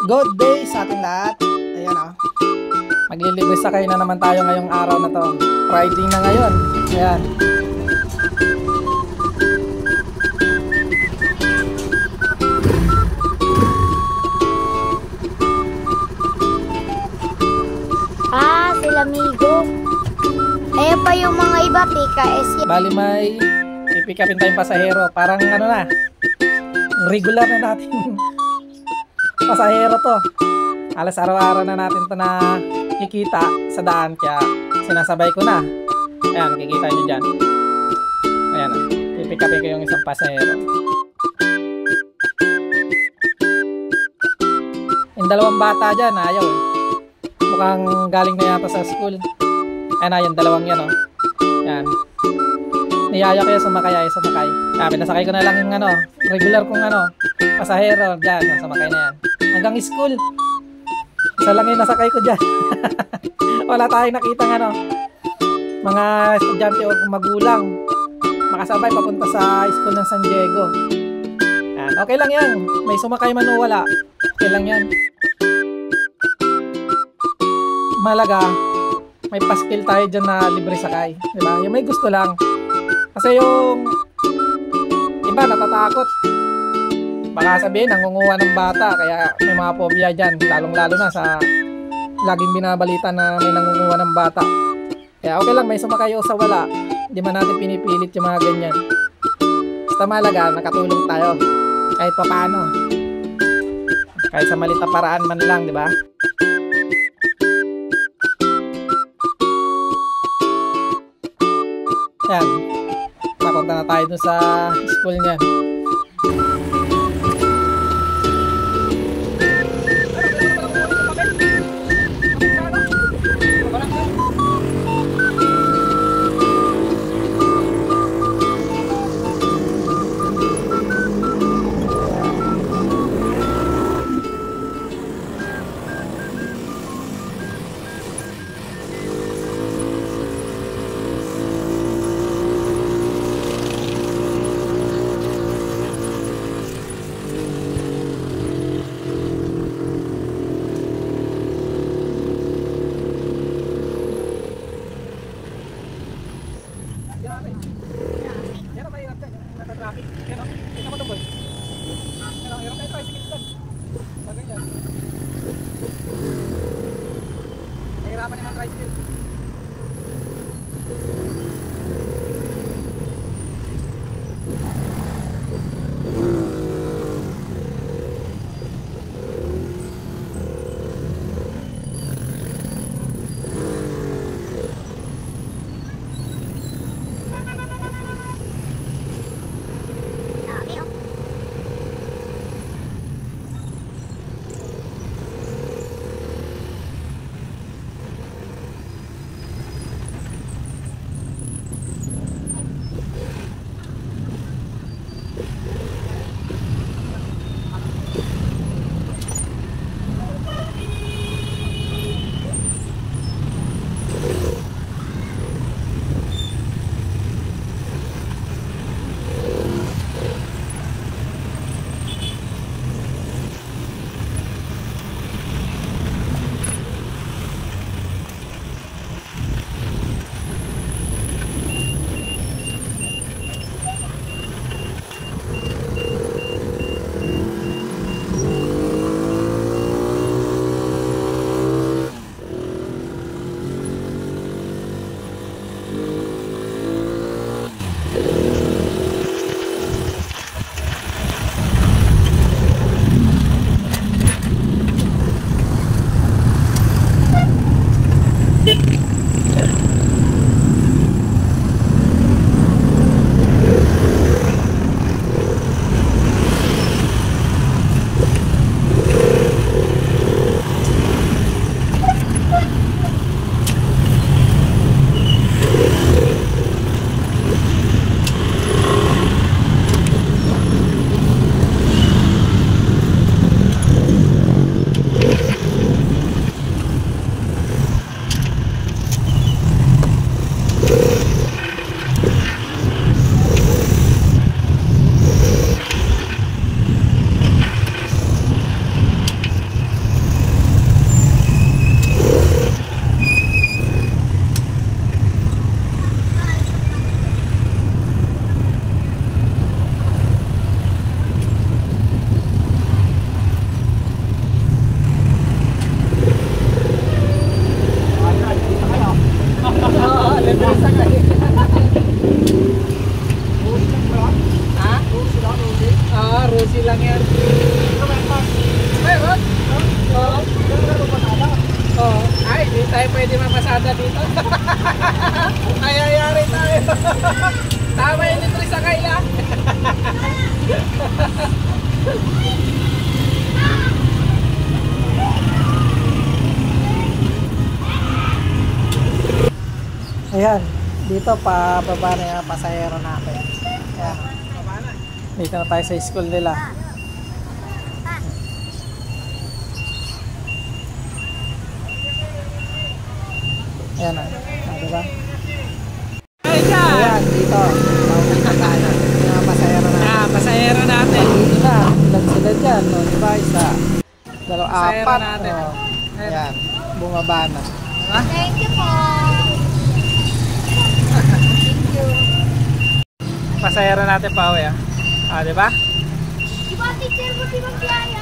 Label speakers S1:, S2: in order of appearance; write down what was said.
S1: Good day sa ating lahat. Ayan o. Maglilibre sakay na naman tayo ngayong araw na to. Friday na ngayon. Ayan.
S2: Sila amigo. Ayan pa yung mga iba, PKS.
S1: Bali may pipikapin tayong pasahero. Parang ano na, regular na natin pasahero to. Alas araw-araw na natin to na kikita sa daan. Kaya sinasabay ko na. Ayan, makikita nyo dyan. Ayan, pipikapin ko yung isang pasahero. Yung dalawang bata dyan, ayaw eh. Mukhang galing na yata sa school. Ayan, yung dalawang yan, oh. Yan. Niyaya ko yung sumakay, ay sumakay. Pinasakay ko na lang yung regular kong pasahero. Diyan, sumakay na yan. Hanggang school. Isa lang yung nasakay ko dyan. Wala tayong nakitang mga estudyante o magulang makasabay papunta sa school ng San Diego. Yan. Okay lang yan. May sumakay man o wala. Okay lang yan. Malaga, may paskil tayo dyan na libre sakay. Diba? Yung may gusto lang. Kasi yung iba natatakot. Baka sabihin, nangunguha ng bata. Kaya may mga phobia dyan. Lalong-lalo na sa laging binabalita na may nangunguha ng bata. Kaya okay lang, may sumakay o sa wala. Hindi man natin pinipilit yung mga ganyan. Basta malaga, nakatulong tayo. Kahit pa paano. Kahit sa maliit na paraan man lang, di ba? Yan. Papunta na tayo dun sa school niya. Ayan, dito pababa na yung pasahero natin. Ayan. Dito na tayo sa school nila. Ayan na. Diba? Ayan, dito. Pauwi na tayo. Yung pasahero natin.
S3: Pasahero natin.
S1: Dito na. Ilan sila dyan. No? Diba? Isa. Dalawa,
S3: Pasahero
S1: apat.
S3: natin.
S1: Oh. Ayan. Bumaba na.
S2: Thank you po.
S3: Pasahero natin pa uwi. Di ba?
S2: Di ba teacher mo si Magbiaya?